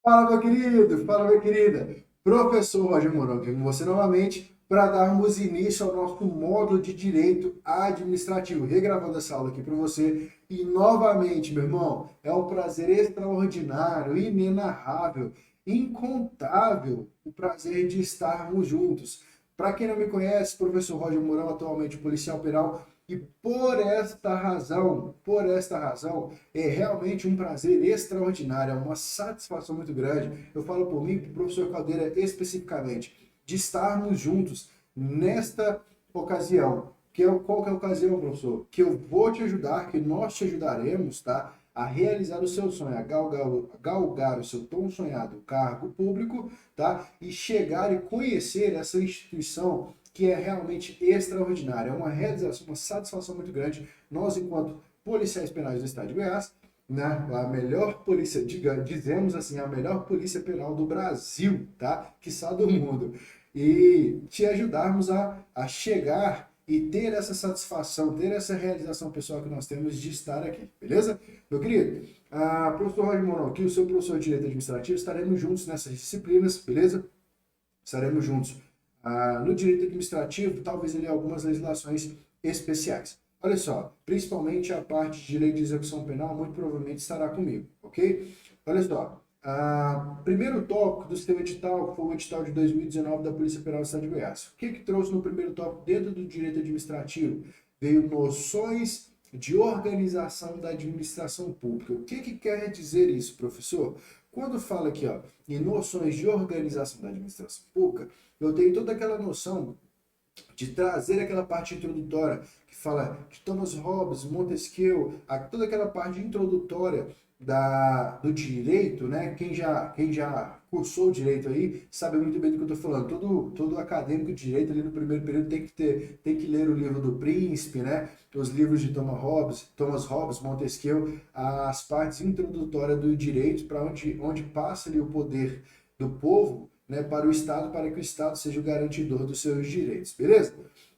Fala, meu querido, fala, minha querida. Professor Roger Mourão aqui com você novamente para darmos início ao nosso módulo de Direito Administrativo. Regravando essa aula aqui para você. E novamente, meu irmão, é um prazer extraordinário, inenarrável, incontável o prazer de estarmos juntos. Para quem não me conhece, professor Roger Mourão, atualmente policial penal, e por esta razão, é realmente um prazer extraordinário, é uma satisfação muito grande. Eu falo por mim, para o professor Caldeira especificamente, de estarmos juntos nesta ocasião. Qual que é a ocasião, professor? Que eu vou te ajudar, que nós te ajudaremos, tá? A realizar o seu sonho, a galgar o seu tão sonhado cargo público, tá? E chegar e conhecer essa instituição que é realmente extraordinária. É uma realização, uma satisfação muito grande. Nós, enquanto policiais penais do estado de Goiás, né, a melhor polícia, dizemos assim, a melhor polícia penal do Brasil, tá? Quiçá do mundo. E te ajudarmos a chegar e ter essa satisfação, ter essa realização pessoal que nós temos de estar aqui, beleza? Meu querido, professor Roger Mourão aqui, o seu professor de Direito Administrativo, estaremos juntos nessas disciplinas, beleza? Estaremos juntos no direito administrativo, talvez ali algumas legislações especiais. Olha só, principalmente a parte de direito de execução penal, muito provavelmente estará comigo, ok? Olha só, primeiro tópico do sistema edital foi o edital de 2019 da Polícia Penal do Estado de Goiás. O que trouxe no primeiro tópico dentro do direito administrativo? Veio noções de organização da administração pública. O que quer dizer isso, professor? Quando fala aqui, ó, em noções de organização da administração pública, eu tenho toda aquela noção de trazer aquela parte introdutória que fala de Thomas Hobbes, Montesquieu, toda aquela parte introdutória do direito, né? Quem já cursou direito aí sabe muito bem do que eu estou falando. Todo acadêmico de direito ali no primeiro período tem que ler o livro do Príncipe, né? Os livros de Thomas Hobbes, Montesquieu, as partes introdutórias do direito para onde passa ali o poder do povo, né, para o Estado, para que o Estado seja o garantidor dos seus direitos, beleza?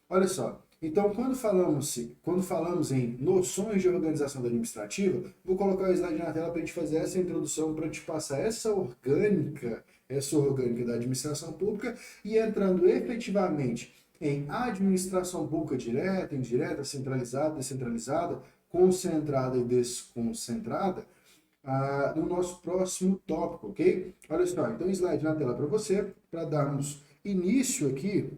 Olha só, então quando falamos em noções de organização administrativa, vou colocar o slide na tela para a gente fazer essa introdução, para te passar essa orgânica da administração pública e entrando efetivamente em administração pública direta, indireta, centralizada, descentralizada, concentrada e desconcentrada, no nosso próximo tópico, ok? Olha só, então slide na tela para você, para darmos início aqui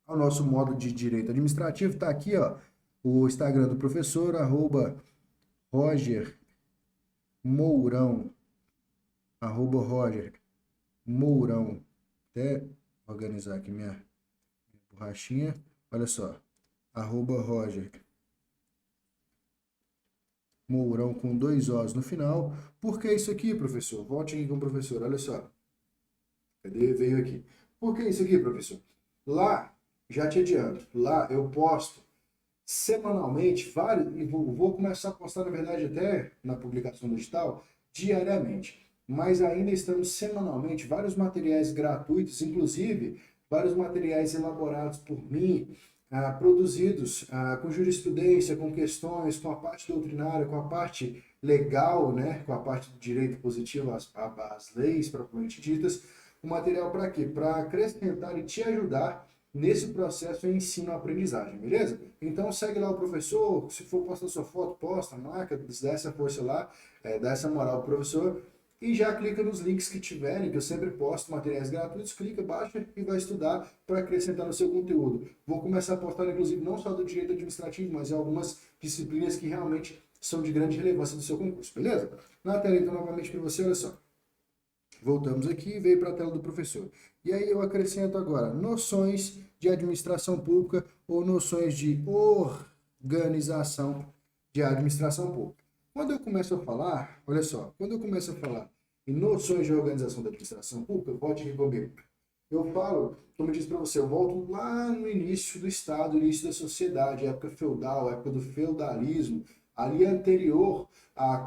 ao nosso modo de direito administrativo. Está aqui, ó, o Instagram do professor, Roger Mourão, Roger Mourão. Até organizar aqui minha borrachinha. Olha só, Roger Mourão com dois Os no final. Por que isso aqui, professor? Volte aqui com o professor, olha só. Cadê? Veio aqui. Por que isso aqui, professor? Lá, já te adianto, lá eu posto semanalmente vários, e vou começar a postar, na verdade, até na publicação digital, diariamente. Mas ainda estamos semanalmente vários materiais gratuitos, inclusive vários materiais elaborados por mim, produzidos com jurisprudência, com questões, com a parte doutrinária, com a parte legal, né, com a parte do direito positivo, as leis propriamente ditas. O material para quê? Para acrescentar e te ajudar nesse processo de ensino-aprendizagem, beleza? Então segue lá o professor, se for postar sua foto, posta, marca, dá essa força lá, dá essa moral pro professor, e já clica nos links que tiverem, que eu sempre posto materiais gratuitos, clica, baixa e vai estudar para acrescentar no seu conteúdo. Vou começar a postar, inclusive, não só do direito administrativo, mas em algumas disciplinas que realmente são de grande relevância do seu concurso, beleza? Na tela, então, novamente para você, olha só. Voltamos aqui e veio para a tela do professor. E aí eu acrescento agora noções de administração pública ou noções de organização de administração pública. Quando eu começo a falar, olha só, quando eu começo a falar em noções de organização da administração pública, volte aqui comigo. Eu falo, como eu disse para você, eu volto lá no início do Estado, início da sociedade, época feudal, época do feudalismo, ali anterior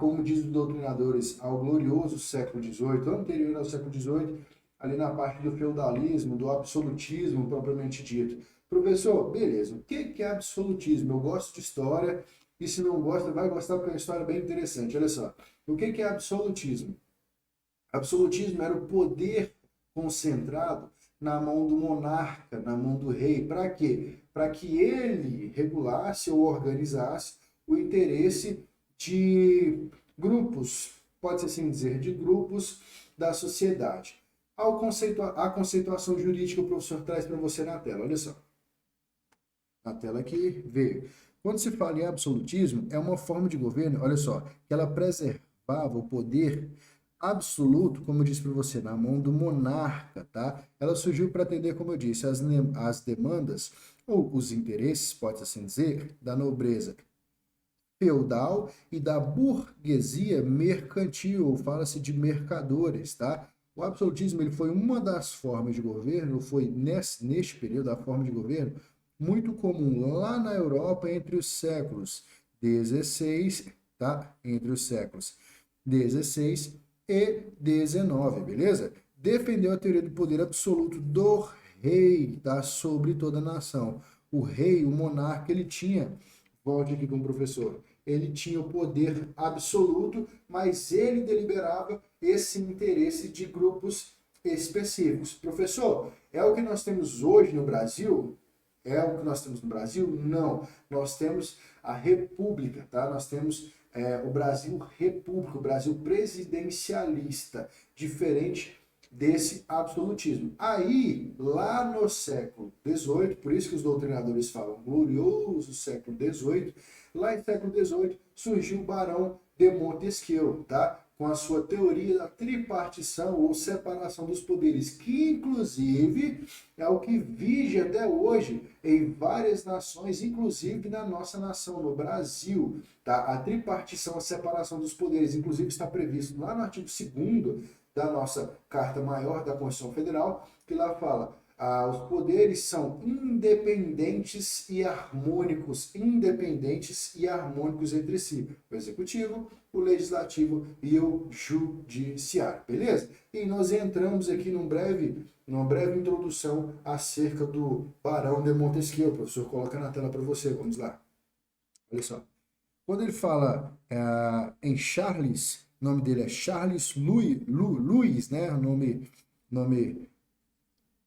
como diz os doutrinadores, ao glorioso século XVIII, anterior ao século XVIII, ali na parte do feudalismo, do absolutismo propriamente dito. Professor, beleza, o que é absolutismo? Eu gosto de história, e se não gosta, vai gostar porque é uma história bem interessante. Olha só, o que é absolutismo? Absolutismo era o poder concentrado na mão do monarca, na mão do rei. Para quê? Para que ele regulasse ou organizasse o interesse de grupos, pode-se assim dizer, de grupos da sociedade. A conceituação jurídica o professor traz para você na tela, olha só. Na tela aqui, veio. Quando se fala em absolutismo, é uma forma de governo, olha só, que ela preservava o poder absoluto, como eu disse para você, na mão do monarca, tá? Ela surgiu para atender, como eu disse, as demandas ou os interesses, pode assim dizer, da nobreza feudal e da burguesia mercantil, ou fala-se de mercadores, tá? O absolutismo ele foi uma das formas de governo, foi neste período a forma de governo muito comum lá na Europa entre os séculos XVI, tá? Entre os séculos XVI e XIX, beleza? Defendeu a teoria do poder absoluto do rei, tá? Sobre toda a nação. O rei, o monarca, ele tinha, volte aqui com o professor, ele tinha o poder absoluto, mas ele deliberava esse interesse de grupos específicos. Professor, é o que nós temos hoje no Brasil? É o que nós temos no Brasil? Não. Nós temos a República, tá? Nós temos o Brasil República, o Brasil presidencialista, diferente desse absolutismo. Aí, lá no século XVIII, por isso que os doutrinadores falam glorioso século XVIII, lá em século XVIII surgiu o Barão de Montesquieu, tá? Com a sua teoria da tripartição ou separação dos poderes, que inclusive é o que vige até hoje em várias nações, inclusive na nossa nação, no Brasil. Tá? A tripartição, a separação dos poderes, inclusive está previsto lá no artigo 2º da nossa Carta Maior da Constituição Federal, que lá fala: os poderes são independentes e harmônicos entre si. O executivo, o legislativo e o judiciário, beleza? E nós entramos aqui numa breve introdução acerca do Barão de Montesquieu. O professor coloca na tela para você, vamos lá. Olha só. Quando ele fala em Charles, o nome dele é Charles Louis, né? Nome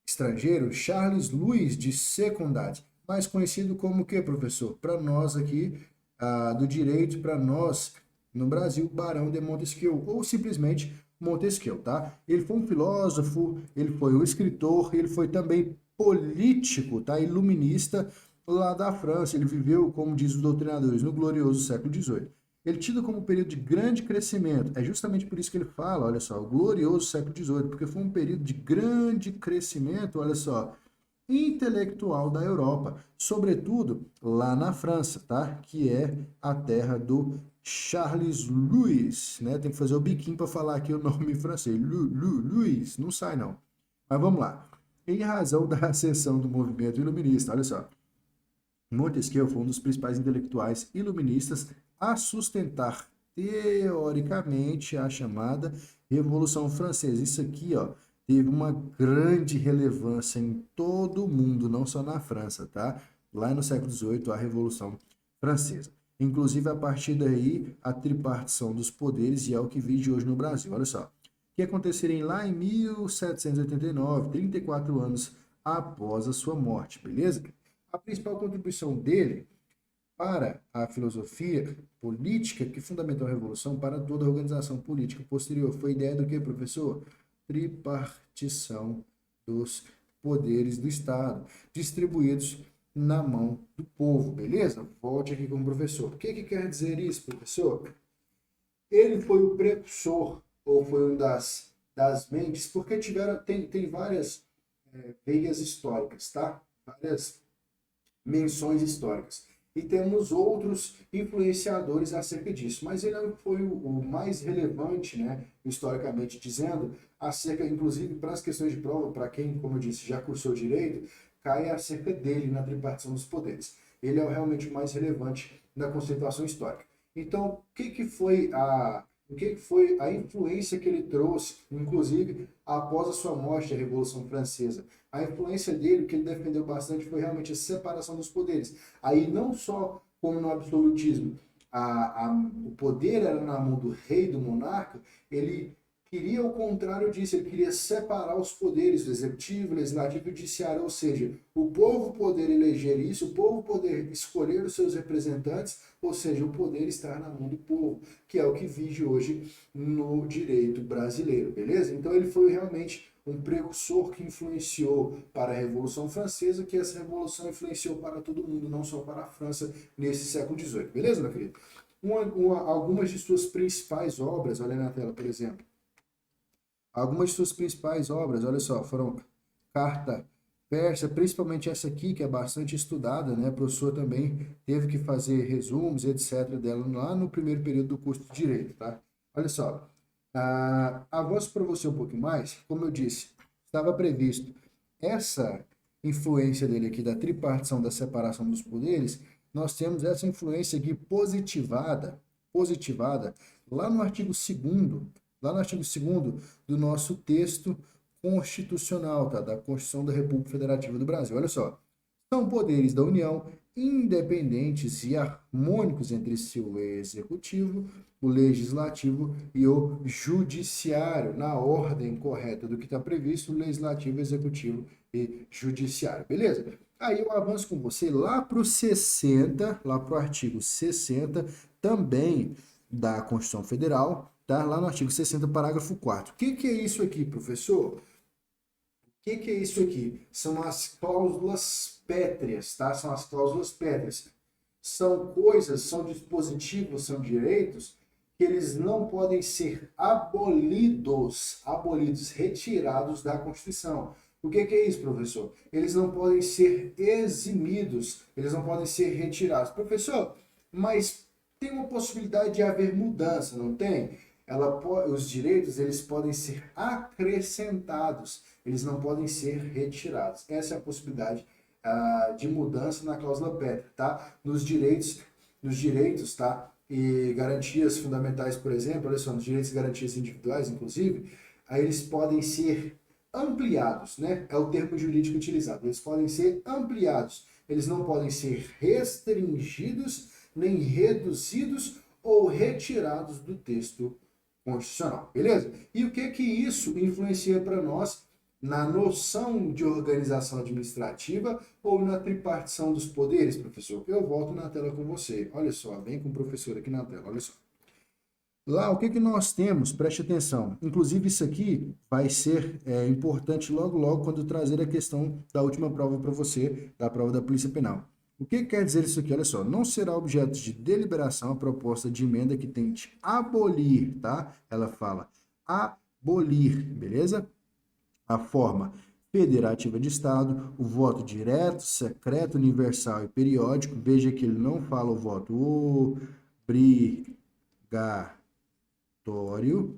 estrangeiro, Charles Louis de Secondat, mais conhecido como o que, professor? Para nós aqui, do direito, para nós, no Brasil, Barão de Montesquieu, ou simplesmente Montesquieu, tá? Ele foi um filósofo, ele foi um escritor, ele foi também político, tá? Iluminista lá da França. Ele viveu, como diz os doutrinadores, no glorioso século XVIII. Ele tido como um período de grande crescimento. É justamente por isso que ele fala, olha só, o glorioso século XVIII, porque foi um período de grande crescimento, olha só, intelectual da Europa, sobretudo lá na França, tá? Que é a terra do Charles Louis, né? Tem que fazer o biquinho para falar aqui o nome em francês. Louis, não sai não. Mas vamos lá. Em razão da ascensão do movimento iluminista, olha só, Montesquieu foi um dos principais intelectuais iluministas a sustentar teoricamente a chamada Revolução Francesa. Isso aqui, ó, teve uma grande relevância em todo o mundo, não só na França, tá? Lá no século XVIII, a Revolução Francesa. Inclusive, a partir daí, a tripartição dos poderes, e é o que vige hoje no Brasil. Olha só. Que aconteceria lá em 1789, 34 anos após a sua morte, beleza? A principal contribuição dele para a filosofia política que fundamentou a Revolução para toda a organização política posterior foi a ideia do que, professor? Tripartição dos poderes do Estado, distribuídos na mão do povo, beleza? Volte aqui com o professor. O que quer dizer isso, professor? Ele foi o precursor, ou foi uma das mentes, porque tem várias veias históricas, tá? Várias menções históricas. E temos outros influenciadores acerca disso, mas ele foi o mais relevante, né, historicamente dizendo, acerca, inclusive para as questões de prova, para quem, como eu disse, já cursou direito, cai acerca dele na tripartição dos poderes. Ele é realmente o mais relevante na conceituação histórica. Então, o que foi a influência que ele trouxe, inclusive após a sua morte, a Revolução Francesa? A influência dele, que ele defendeu bastante, foi realmente a separação dos poderes. Aí não só como no absolutismo, o poder era na mão do rei, do monarca, ele queria o contrário disso, ele queria separar os poderes, o executivo, o legislativo e o judiciário, ou seja, o povo poder eleger isso, o povo poder escolher os seus representantes, ou seja, o poder estar na mão do povo, que é o que vige hoje no direito brasileiro, beleza? Então ele foi realmente um precursor que influenciou para a Revolução Francesa, que essa revolução influenciou para todo mundo, não só para a França, nesse século XVIII, beleza, meu querido? Algumas de suas principais obras, olha na tela, por exemplo, algumas de suas principais obras, olha só, foram Carta Persa, principalmente essa aqui, que é bastante estudada, né? O professor também teve que fazer resumos, etc., dela lá no primeiro período do curso de Direito, tá? Olha só, avanço para você um pouquinho mais, como eu disse, estava previsto essa influência dele aqui da tripartição, da separação dos poderes, nós temos essa influência aqui positivada, lá no artigo 2º, lá no artigo 2º do nosso texto constitucional, tá? Da Constituição da República Federativa do Brasil. Olha só, são poderes da União independentes e harmônicos entre si o executivo, o legislativo e o judiciário, na ordem correta do que está previsto, legislativo, executivo e judiciário, beleza? Aí eu avanço com você lá para o 60, lá para o artigo 60, também da Constituição Federal, tá? Lá no artigo 60, parágrafo 4º. O que é isso aqui, professor? O que é isso aqui? São as cláusulas pétreas, tá? São as cláusulas pétreas. São coisas, são dispositivos, são direitos que eles não podem ser abolidos, retirados da Constituição. O que é isso, professor? Eles não podem ser eximidos, eles não podem ser retirados. Professor, mas tem uma possibilidade de haver mudança, não tem? Os direitos eles podem ser acrescentados, eles não podem ser retirados. Essa é a possibilidade de mudança na cláusula pétrea, tá? Nos direitos, tá? E garantias fundamentais, por exemplo, olha só, nos direitos e garantias individuais, inclusive, aí eles podem ser ampliados, né? É o termo jurídico utilizado. Eles podem ser ampliados, eles não podem ser restringidos, nem reduzidos ou retirados do texto constitucional, beleza? E o que isso influencia para nós na noção de organização administrativa ou na tripartição dos poderes, professor? Eu volto na tela com você. Olha só, vem com o professor aqui na tela, olha só. Lá, o que nós temos? Preste atenção. Inclusive, isso aqui vai ser importante logo, logo, quando eu trazer a questão da última prova para você, da prova da Polícia Penal. O que quer dizer isso aqui? Olha só, não será objeto de deliberação a proposta de emenda que tente abolir, tá? Ela fala abolir, beleza? A forma federativa de Estado, o voto direto, secreto, universal e periódico. Veja que ele não fala o voto obrigatório,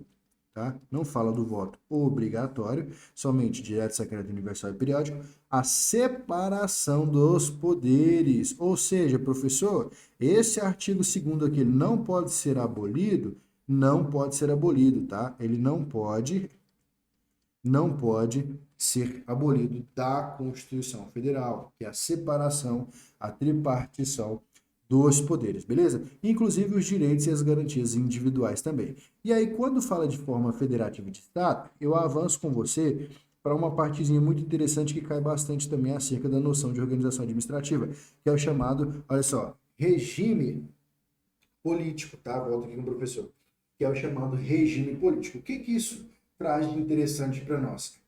tá? Não fala do voto obrigatório, somente direto, secreto, universal e periódico. A separação dos poderes, ou seja, professor, esse artigo 2º aqui não pode ser abolido, tá? Ele não pode ser abolido da Constituição Federal, que é a separação, a tripartição dos poderes, beleza? Inclusive os direitos e as garantias individuais também. E aí, quando fala de forma federativa de Estado, eu avanço com você para uma partezinha muito interessante que cai bastante também acerca da noção de organização administrativa, que é o chamado, olha só, regime político, tá? Volto aqui com o professor. Que é o chamado regime político. O que isso traz de interessante para nós?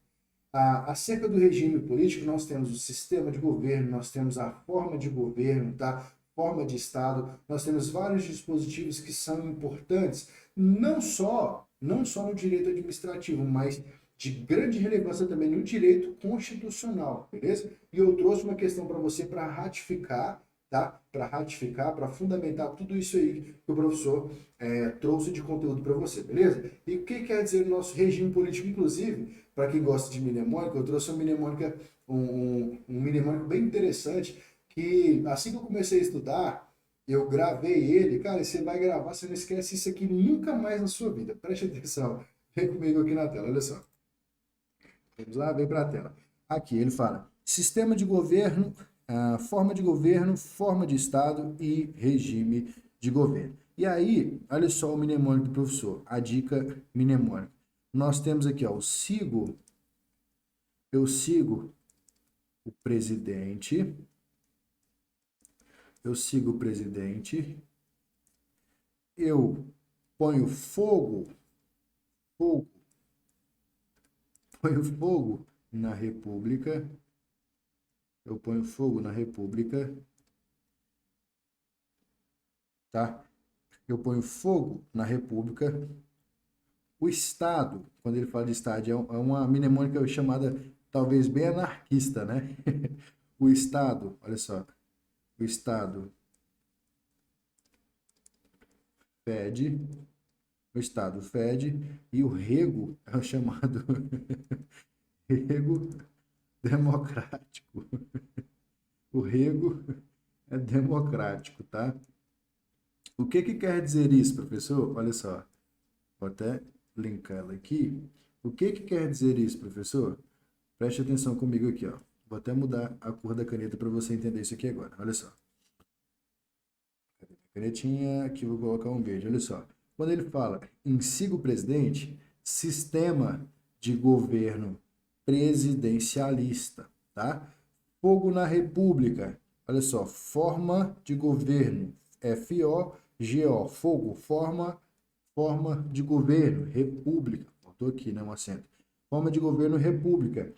Acerca do regime político, nós temos o sistema de governo, nós temos a forma de governo, tá? Forma de Estado, nós temos vários dispositivos que são importantes, não só no direito administrativo, mas de grande relevância também no direito constitucional, beleza? E eu trouxe uma questão para você para ratificar, tá? Para ratificar, para fundamentar tudo isso aí que o professor trouxe de conteúdo para você, beleza? E o que quer dizer o nosso regime político, inclusive, para quem gosta de mnemônica, eu trouxe uma mnemônica, um mnemônico bem interessante, que assim que eu comecei a estudar, eu gravei ele. Cara, você vai gravar, você não esquece isso aqui nunca mais na sua vida. Preste atenção, vem comigo aqui na tela, olha só. Vamos lá, vem para a tela. Aqui ele fala, sistema de governo, forma de Estado e regime de governo. E aí, olha só o mnemônico do professor, a dica mnemônica. nós temos aqui, ó, eu sigo o presidente, eu ponho fogo, ponho fogo na República, tá? Eu ponho fogo na República. O Estado, quando ele fala de Estado, é uma mnemônica chamada, talvez, bem anarquista, né? O Estado, olha só, o Estado fede, e o rego é o chamado rego democrático. O rego é democrático, tá? O que que quer dizer isso, professor? Olha só, vou até linkar ela aqui. O que que quer dizer isso, professor? Preste atenção comigo aqui, ó. Vou até mudar a cor da caneta para você entender isso aqui agora. Olha só. Canetinha, aqui vou colocar um verde. Olha só. Quando ele fala em siga o presidente, sistema de governo presidencialista, tá? Fogo na República. Olha só, forma de governo, FOGO, fogo, forma de governo, república. Faltou aqui, né, um acento. Forma de governo, república.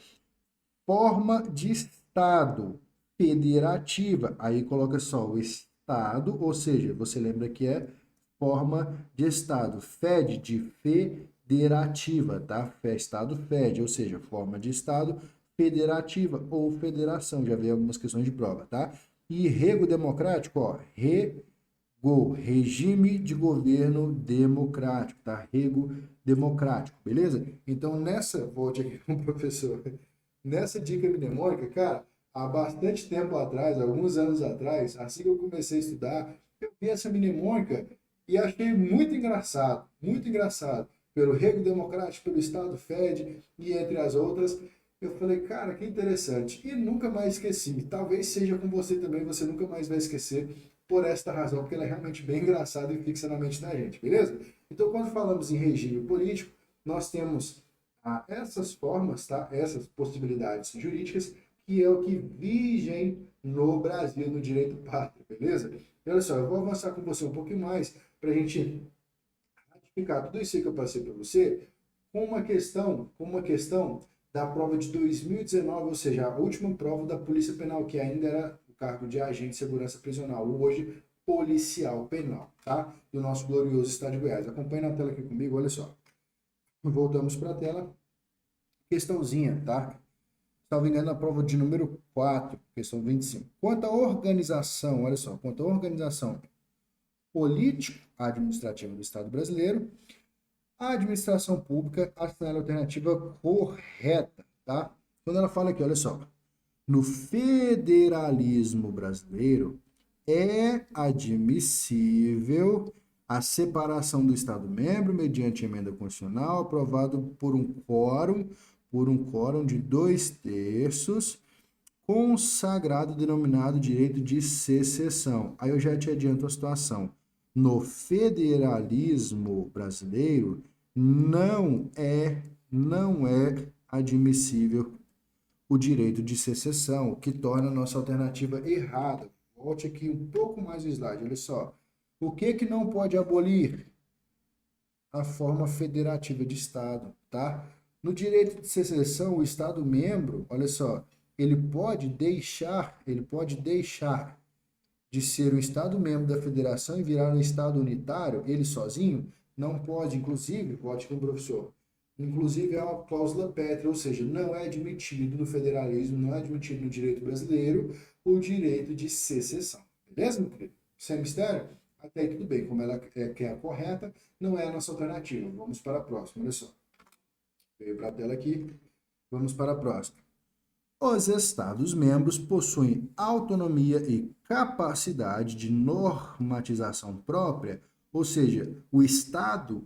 Forma de Estado, federativa. Aí coloca só o Estado, ou seja, você lembra que é forma de Estado. Fed de federativa, tá? Estado fed, ou seja, forma de Estado federativa ou federação. Já veio algumas questões de prova, tá? E rego democrático, ó, regime de governo democrático, tá? Rego democrático, beleza? Então, volte aqui com o professor, nessa dica mnemônica, cara, há bastante tempo atrás, alguns anos atrás, assim que eu comecei a estudar, eu vi essa mnemônica e achei muito engraçado, pelo rego democrático, pelo Estado Fed e entre as outras. Eu falei, cara, que interessante. E nunca mais esqueci. Talvez seja com você também, você nunca mais vai esquecer por esta razão, porque ela é realmente bem engraçada e fixa na mente da gente, beleza? Então, quando falamos em regime político, nós temos essas formas, tá? Essas possibilidades jurídicas, que é o que vigem no Brasil, no direito pátrio, beleza? E olha só, eu vou avançar com você um pouquinho mais para a gente ratificar tudo isso que eu passei para você com uma questão da prova de 2019, ou seja, a última prova da Polícia Penal, que ainda era o cargo de agente de segurança prisional, hoje policial penal, tá? Do nosso glorioso estado de Goiás. Acompanhe na tela aqui comigo, olha só. Voltamos para a tela. Questãozinha, tá? Salvo engano, na prova de número 4, questão 25. Quanto à organização, olha só, quanto à organização político-administrativa do Estado brasileiro, a administração pública assinala a alternativa correta, tá? Quando ela fala aqui, olha só, no federalismo brasileiro é admissível a separação do Estado-membro mediante emenda constitucional aprovado por um quórum de 2/3, consagrado denominado direito de secessão. Aí eu já te adianto a situação. No federalismo brasileiro não é admissível o direito de secessão, o que torna a nossa alternativa errada. Volte aqui um pouco mais o slide, olha só. O que não pode abolir? A forma federativa de Estado, tá? No direito de secessão, o Estado-membro, olha só, ele pode deixar de ser o Estado-membro da federação e virar um Estado unitário, ele sozinho? Não pode, inclusive, vote com o professor, inclusive é uma cláusula pétrea, ou seja, não é admitido no federalismo, não é admitido no direito brasileiro o direito de secessão. Beleza, meu querido? Sem mistério? Até aí tudo bem, como ela é a correta, não é a nossa alternativa. Vamos para a próxima, olha só. Veio para a tela aqui, vamos para a próxima. Os Estados-membros possuem autonomia e capacidade de normatização própria, ou seja, o Estado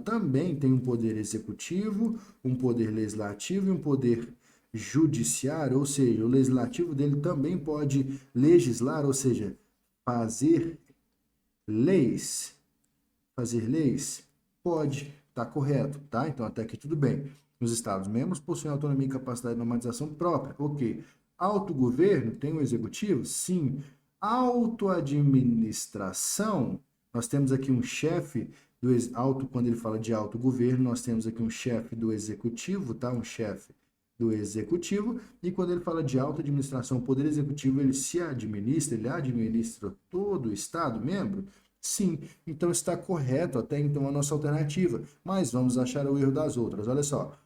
também tem um poder executivo, um poder legislativo e um poder judiciário, ou seja, o legislativo dele também pode legislar, ou seja, fazer leis, pode, Tá correto, tá? Então até aqui tudo bem. Os Estados-membros possuem autonomia e capacidade de normatização própria. Ok. Autogoverno tem um executivo? Sim. Autoadministração, nós temos aqui um chefe quando ele fala de autogoverno, nós temos aqui um chefe do executivo, tá? Um chefe do executivo, e quando ele fala de autoadministração, o poder executivo, ele administra todo o Estado membro? Sim, então está correto até então a nossa alternativa, mas vamos achar o erro das outras. Olha só,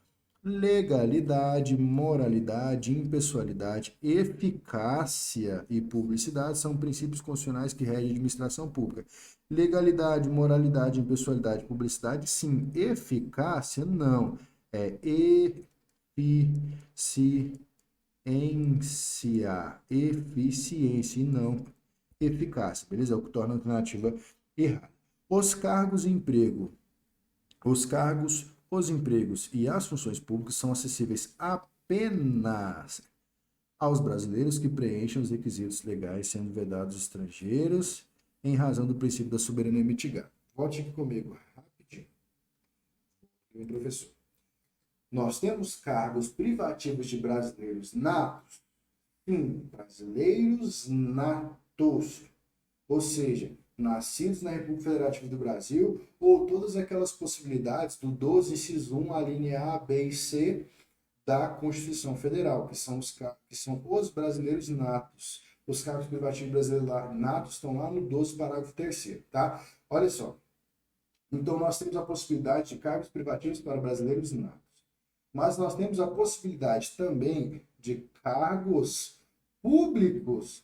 legalidade, moralidade, impessoalidade, eficácia e publicidade são princípios constitucionais que regem a administração pública. Legalidade, moralidade, impessoalidade, publicidade, sim. Eficácia, não. É eficiência e não eficácia, beleza? É o que torna a alternativa errada. Os cargos e emprego, os empregos e as funções públicas são acessíveis apenas aos brasileiros que preenchem os requisitos legais, sendo vedados estrangeiros, em razão do princípio da soberania mitigada. Volte aqui comigo, rapidinho. Meu professor. Nós temos cargos privativos de brasileiros natos? Sim, brasileiros natos. Ou seja, nascidos na República Federativa do Brasil, ou todas aquelas possibilidades do 12, inciso 1, a linha A, B e C da Constituição Federal, que são os brasileiros natos. Os cargos privativos brasileiros natos estão lá no 12, parágrafo 3º, tá? Olha só. Então, nós temos a possibilidade de cargos privativos para brasileiros natos. Mas nós temos a possibilidade também de cargos públicos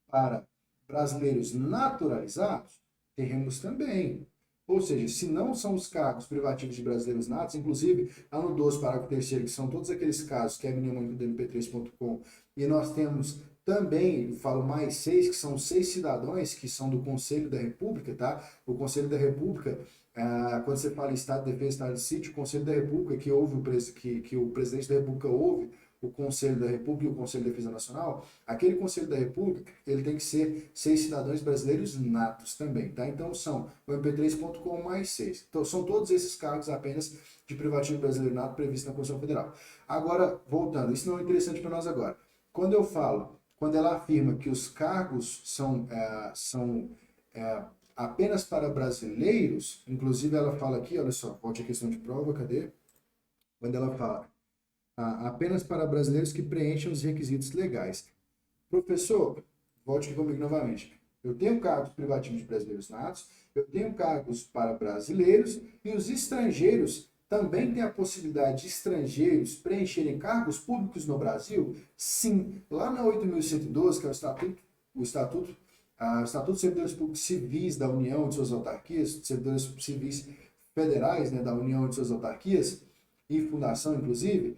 para brasileiros naturalizados, teremos também. Ou seja, se não são os cargos privativos de brasileiros natos, inclusive, lá no 12, parágrafo 3º, que são todos aqueles casos que é minimamente do mp3.com, e nós temos também, falo mais 6, que são 6 cidadãos que são do Conselho da República, tá? O Conselho da República, quando você fala em Estado de Defesa, Estado de Sítio, o Conselho da República, que o Presidente da República ouve, o Conselho da República e o Conselho de Defesa Nacional, aquele Conselho da República, ele tem que ser 6 cidadãos brasileiros natos também, tá? Então são o mp3.com mais 6. Então são todos esses cargos apenas de privativo brasileiro nato previsto na Constituição Federal. Agora, voltando, isso não é interessante para nós agora. Quando ela afirma que os cargos são apenas para brasileiros, inclusive ela fala aqui, olha só, volte a questão de prova, cadê? Quando ela fala apenas para brasileiros que preenchem os requisitos legais. Professor, volte aqui comigo novamente. Eu tenho cargos privativos de brasileiros natos, eu tenho cargos para brasileiros e os estrangeiros também têm a possibilidade de estrangeiros preencherem cargos públicos no Brasil? Sim. Lá na 8.112, que é o Estatuto dos Servidores Públicos Civis da União de suas autarquias, servidores civis federais, né, da União de suas autarquias, e fundação, inclusive,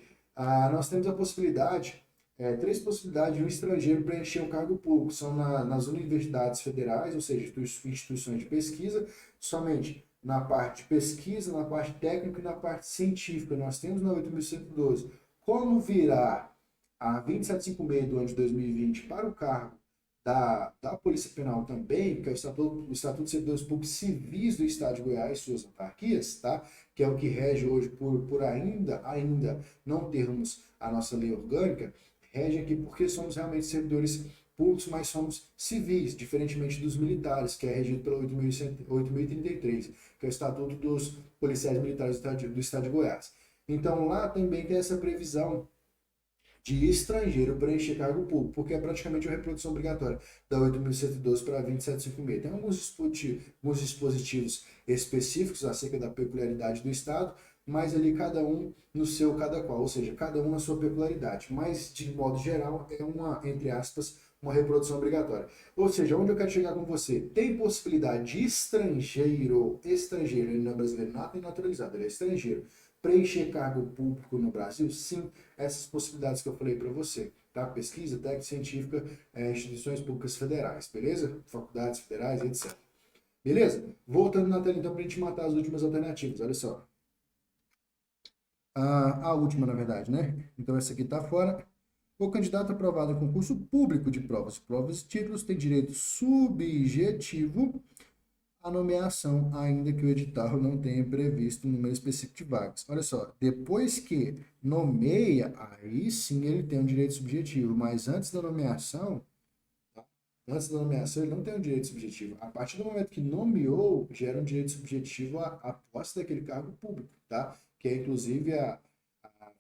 nós temos a possibilidade, 3 possibilidades de um estrangeiro preencher um cargo público. São nas universidades federais, ou seja, instituições de pesquisa, somente na parte de pesquisa, na parte técnica e na parte científica. Nós temos na 8.112. Como virá a 2756 do ano de 2020 para o cargo da Polícia Penal também, que é o Estatuto dos Servidores Públicos Civis do Estado de Goiás e suas autarquias, tá? Que é o que rege hoje por ainda não termos a nossa lei orgânica, rege aqui porque somos realmente servidores públicos, mas somos civis, diferentemente dos militares, que é regido pela 8.033, que é o Estatuto dos Policiais Militares do Estado de Goiás. Então lá também tem essa previsão de estrangeiro preencher cargo público, porque é praticamente uma reprodução obrigatória da 8.112 para a 2756. Tem alguns dispositivos específicos acerca da peculiaridade do Estado, mas ali cada um no seu cada qual, ou seja, cada um na sua peculiaridade. Mas, de modo geral, é uma, entre aspas, uma reprodução obrigatória. Ou seja, onde eu quero chegar com você? Tem possibilidade de estrangeiro, ele não é brasileiro nada nem naturalizado, ele é estrangeiro, preencher cargo público no Brasil? Sim, essas possibilidades que eu falei para você, tá? Pesquisa, técnica, científica, instituições públicas federais, beleza? Faculdades federais, etc. Beleza? Voltando na tela então para a gente matar as últimas alternativas, olha só. A última, na verdade, né? Então essa aqui está fora. O candidato aprovado em concurso público de provas e títulos tem direito subjetivo a nomeação, ainda que o edital não tenha previsto um número específico de vagas. Olha só, depois que nomeia, aí sim ele tem um direito subjetivo, mas antes da nomeação ele não tem um direito subjetivo. A partir do momento que nomeou, gera um direito subjetivo à posse daquele cargo público, tá? Que é inclusive a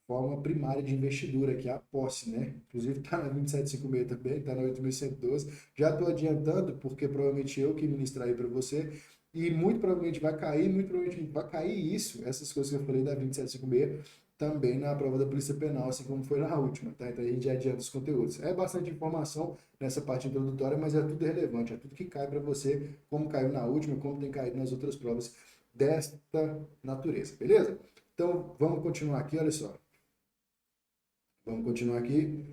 forma primária de investidura, que é a posse, né? Inclusive está na 2756 também, está na 8112. Já estou adiantando, porque provavelmente eu que ministrar aí para você, e muito provavelmente vai cair, muito provavelmente vai cair isso, essas coisas que eu falei da 2756, também na prova da Polícia Penal, assim como foi na última, tá? Então a gente já adianta os conteúdos. É bastante informação nessa parte introdutória, mas é tudo relevante, é tudo que cai para você, como caiu na última, como tem caído nas outras provas desta natureza, beleza? Então vamos continuar aqui, olha só. Vamos continuar aqui.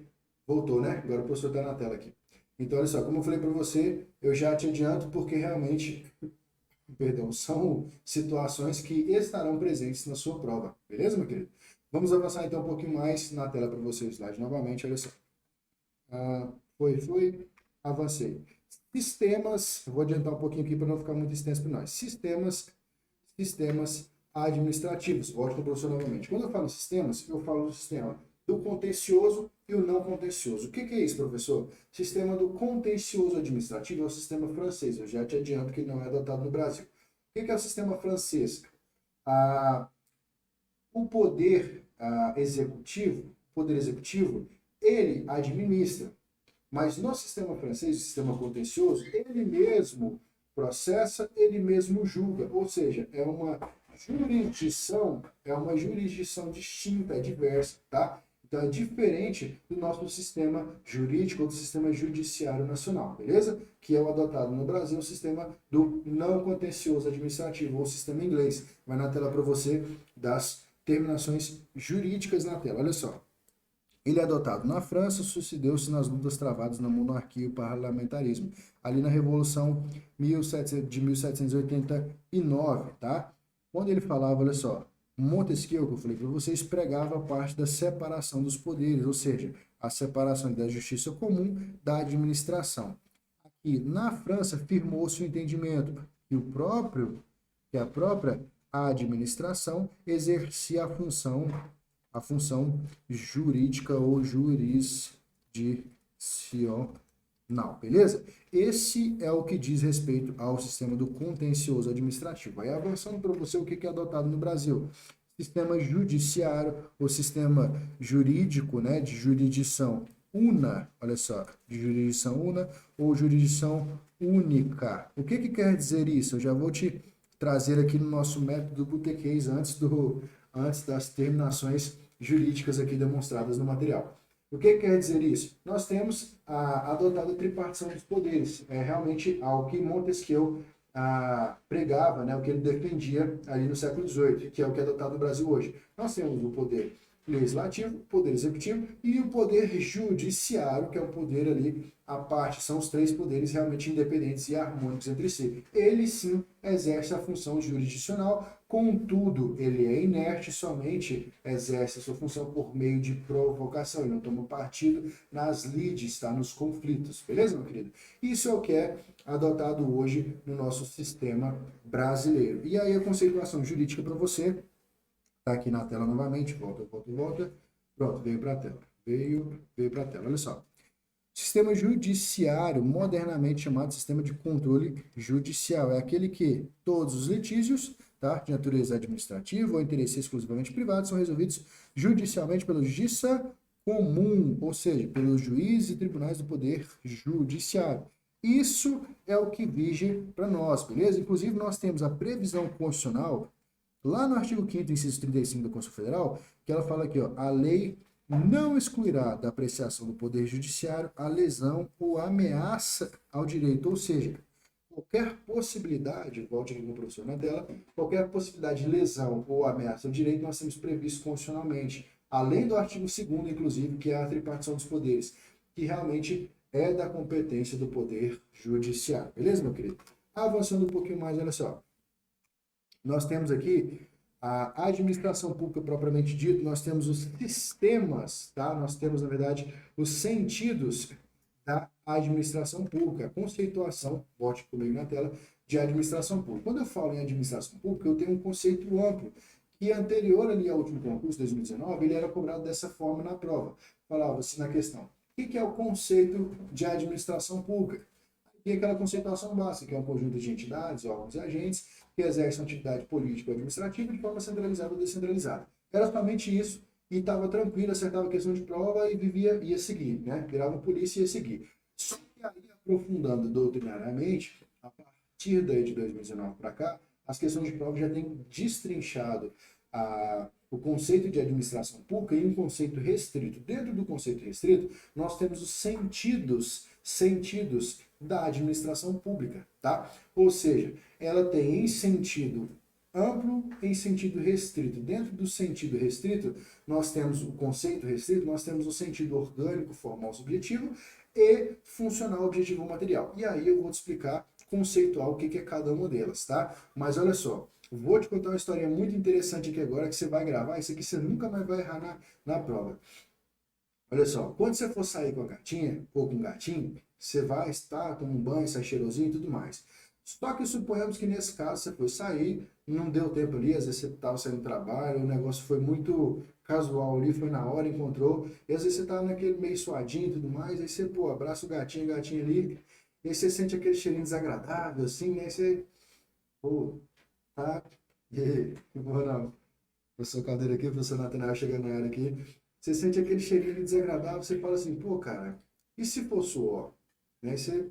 Voltou, né? Agora o professor está na tela aqui. Então, olha só, como eu falei para você, eu já te adianto porque realmente, perdão, são situações que estarão presentes na sua prova. Beleza, meu querido? Vamos avançar então um pouquinho mais na tela para você o slide novamente, olha só. Foi, avancei. Sistemas, eu vou adiantar um pouquinho aqui para não ficar muito extenso para nós. Sistemas administrativos. Volte para o professor novamente. Quando eu falo sistemas, eu falo do sistema do contencioso e o não contencioso. O que é isso, professor? Sistema do contencioso administrativo é o sistema francês. Eu já te adianto que ele não é adotado no Brasil. O que é o sistema francês? O poder executivo, ele administra. Mas no sistema francês, o sistema contencioso, ele mesmo processa, ele mesmo julga. Ou seja, é uma jurisdição distinta, é diversa, tá? Então é diferente do nosso sistema jurídico ou do sistema judiciário nacional, beleza? Que é o adotado no Brasil, o sistema do não contencioso administrativo, ou sistema inglês. Vai na tela para você das terminações jurídicas na tela, olha só. Ele é adotado na França, sucedeu-se nas lutas travadas na monarquia e o parlamentarismo, ali na Revolução de 1789, tá? Quando ele falava, olha só, Montesquieu, que eu falei para vocês, pregava a parte da separação dos poderes, ou seja, a separação da justiça comum da administração. Aqui na França firmou-se o entendimento que a própria administração exercia a função jurídica ou jurisdicional, beleza? Esse é o que diz respeito ao sistema do contencioso administrativo. Aí avançando para você o que é adotado no Brasil. Sistema judiciário, o sistema jurídico, né, de jurisdição una, olha só, de jurisdição una ou jurisdição única. O que quer dizer isso? Eu já vou te trazer aqui no nosso método botequês antes das terminações jurídicas aqui demonstradas no material. O que quer dizer isso? Nós temos adotado a tripartição dos poderes. É realmente algo que Montesquieu pregava, né, o que ele defendia ali no século XVIII, que é o que é adotado no Brasil hoje. Nós temos o poder legislativo, o poder executivo e o poder judiciário, que é o poder ali à parte, são os três poderes realmente independentes e harmônicos entre si. Ele sim exerce a função jurisdicional, contudo, ele é inerte, somente exerce a sua função por meio de provocação, ele não toma partido nas lides, tá? Nos conflitos, beleza, meu querido? Isso é o que é adotado hoje no nosso sistema brasileiro. E aí a conceituação jurídica para você, tá aqui na tela novamente, volta. Pronto, veio para a tela. Veio para a tela, olha só. Sistema judiciário, modernamente chamado sistema de controle judicial, é aquele que todos os litígios, tá, de natureza administrativa ou interesse exclusivamente privado são resolvidos judicialmente pela justiça comum, ou seja, pelos juízes e tribunais do poder judiciário. Isso é o que vige para nós, beleza? Inclusive, nós temos a previsão constitucional, lá no artigo 5º, inciso 35 da Constituição Federal, que ela fala aqui, ó, a lei não excluirá da apreciação do Poder Judiciário a lesão ou ameaça ao direito, ou seja, qualquer possibilidade, volte aqui com o professor na tela, qualquer possibilidade de lesão ou ameaça ao direito nós temos previsto constitucionalmente, além do artigo 2º, inclusive, que é a tripartição dos poderes, que realmente é da competência do Poder Judiciário. Beleza, meu querido? Avançando um pouquinho mais, olha só. Nós temos aqui a administração pública propriamente dito, nós temos os sistemas, tá? Nós temos, na verdade, os sentidos da administração pública, a conceituação, bote comigo na tela, de administração pública. Quando eu falo em administração pública, eu tenho um conceito amplo, que anterior ali ao último concurso, 2019, ele era cobrado dessa forma na prova. Falava-se na questão, o que é o conceito de administração pública? E aquela conceituação básica, que é um conjunto de entidades, órgãos e agentes que exercem atividade política ou administrativa de forma centralizada ou descentralizada. Era somente isso, e estava tranquilo, acertava a questão de prova e ia seguir, né? Virava polícia e ia seguir. Só que aí, aprofundando doutrinariamente, a partir daí de 2019 para cá, as questões de prova já têm destrinchado o conceito de administração pública em um conceito restrito. Dentro do conceito restrito, nós temos os sentidos da administração pública, tá? Ou seja, ela tem em sentido amplo, em sentido restrito. Dentro do sentido restrito, nós temos o conceito restrito, nós temos o sentido orgânico, formal, subjetivo e funcional, objetivo, material. E aí eu vou te explicar conceitual o que é cada uma delas, tá? Mas olha só, vou te contar uma história muito interessante aqui agora que você vai gravar. Isso aqui você nunca mais vai errar na prova. Olha só, quando você for sair com a gatinha ou com o gatinho, você vai estar, toma um banho, sai cheirosinho e tudo mais. Só que suponhamos que nesse caso você foi sair, não deu tempo ali, às vezes você estava saindo do trabalho, o negócio foi muito casual ali, foi na hora, encontrou, e às vezes você estava naquele meio suadinho e tudo mais, aí você, pô, abraça o gatinho ali, e aí você sente aquele cheirinho desagradável, assim, né? Aí você, pô, tá? E aí, não, professor Caldeira aqui, professor Natanael chegando na área aqui. Você sente aquele cheirinho desagradável, você fala assim, pô, cara, e se for suor? Né? Você,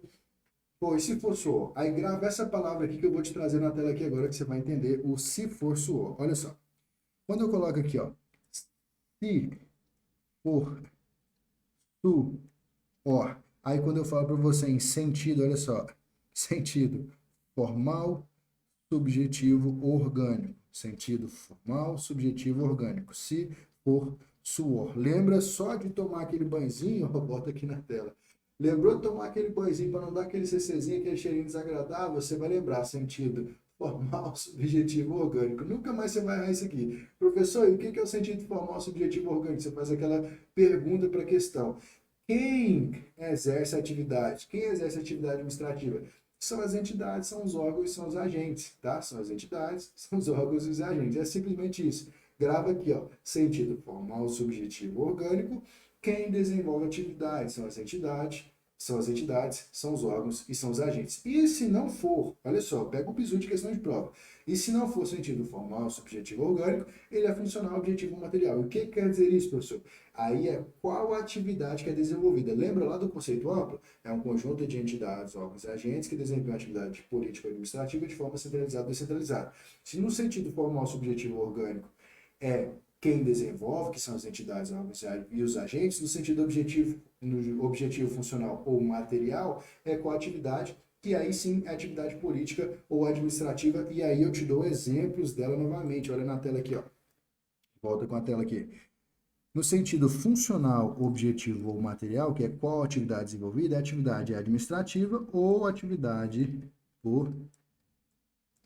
pô, e se for suor? Aí grava essa palavra aqui que eu vou te trazer na tela aqui agora que você vai entender o se for suor. Olha só. Quando eu coloco aqui, ó, se for suor. Aí quando eu falo para você em sentido, olha só, sentido formal, subjetivo, orgânico. Sentido formal, subjetivo, orgânico. Se for suor. Lembra só de tomar aquele banhozinho, ó, bota aqui na tela. Lembrou de tomar aquele banhozinho para não dar aquele CCzinho, aquele cheirinho desagradável? Você vai lembrar, sentido formal, subjetivo, orgânico. Nunca mais você vai errar isso aqui. Professor, e o que é o sentido formal, subjetivo, orgânico? Você faz aquela pergunta para a questão. Quem exerce a atividade? Quem exerce a atividade administrativa? São as entidades, são os órgãos e são os agentes, tá? São as entidades, são os órgãos e os agentes. É simplesmente isso. Grava aqui, ó, sentido formal, subjetivo, orgânico. Quem desenvolve atividades são as entidades, são os órgãos e são os agentes. E se não for, olha só, pega o bizu de questão de prova. E se não for sentido formal, subjetivo, orgânico, ele é funcional, objetivo, material. E o que quer dizer isso, professor? Aí é qual a atividade que é desenvolvida. Lembra lá do conceito amplo? É um conjunto de entidades, órgãos e agentes que desempenham atividade política ou administrativa de forma centralizada ou descentralizada. Se no sentido formal, subjetivo, orgânico é quem desenvolve, que são as entidades, órgãos e os agentes, no sentido objetivo, no objetivo funcional ou material, é qual a atividade, que aí sim é atividade política ou administrativa, e aí eu te dou exemplos dela novamente. Olha na tela aqui, ó. Volta com a tela aqui. No sentido funcional, objetivo ou material, que é qual atividade desenvolvida, é atividade administrativa ou atividade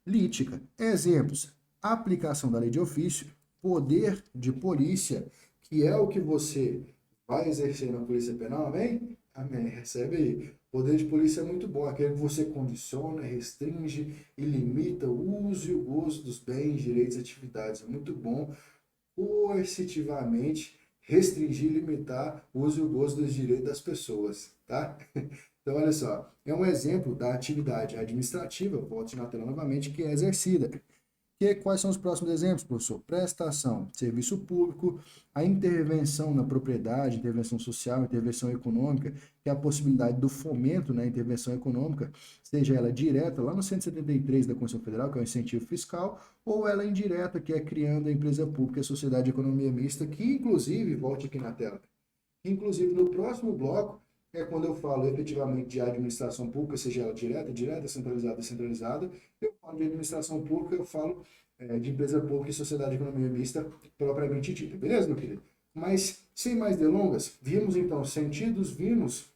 política. Exemplos: aplicação da lei de ofício, poder de polícia, que é o que você vai exercer na Polícia Penal, amém? Amém, recebe aí. Poder de polícia é muito bom, aquele que você condiciona, restringe e limita o uso e o gozo dos bens, direitos e atividades. É muito bom coercitivamente restringir e limitar o uso e o gozo dos direitos das pessoas, tá? Então, olha só, é um exemplo da atividade administrativa, volte na tela novamente, que é exercida. Quais são os próximos exemplos, professor? Prestação de serviço público, a intervenção na propriedade, intervenção social, intervenção econômica, que é a possibilidade do fomento na intervenção econômica, seja ela direta, lá no 173 da Constituição Federal, que é o incentivo fiscal, ou ela indireta, que é criando a empresa pública, a sociedade de economia mista, que inclusive, volte aqui na tela, que inclusive no próximo bloco, é quando eu falo efetivamente de administração pública, seja ela direta, centralizada, descentralizada. Eu falo de administração pública, eu falo de empresa pública e sociedade de economia mista propriamente dita. Beleza, meu querido? Mas, sem mais delongas, vimos então os sentidos, vimos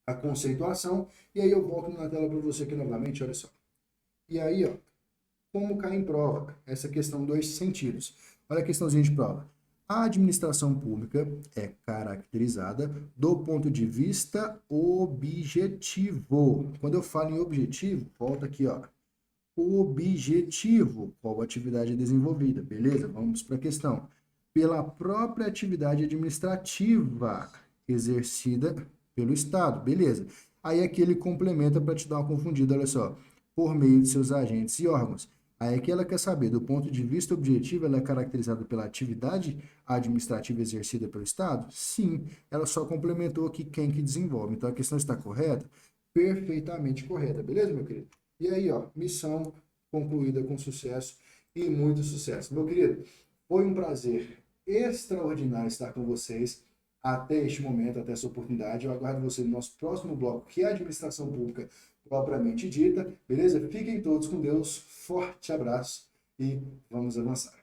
a conceituação, e aí eu volto na tela para você aqui novamente, olha só. E aí, ó, como cai em prova essa questão dos sentidos. Olha a questãozinha de prova. A administração pública é caracterizada do ponto de vista objetivo. Quando eu falo em objetivo, volta aqui, ó. objetivo. Qual atividade é desenvolvida? Beleza? Vamos para a questão. Pela própria atividade administrativa exercida pelo Estado. Beleza. Aí aqui ele complementa para te dar uma confundida, olha só. Por meio de seus agentes e órgãos. Aí aqui ela quer saber, do ponto de vista objetivo, ela é caracterizada pela atividade administrativa exercida pelo Estado? Sim, ela só complementou aqui quem que desenvolve. Então a questão está correta? Perfeitamente correta, beleza, meu querido? E aí, ó, missão concluída com sucesso e muito sucesso. Meu querido, foi um prazer extraordinário estar com vocês até este momento, até essa oportunidade. Eu aguardo você no nosso próximo bloco, que é a administração pública propriamente dita, beleza? Fiquem todos com Deus, forte abraço e vamos avançar.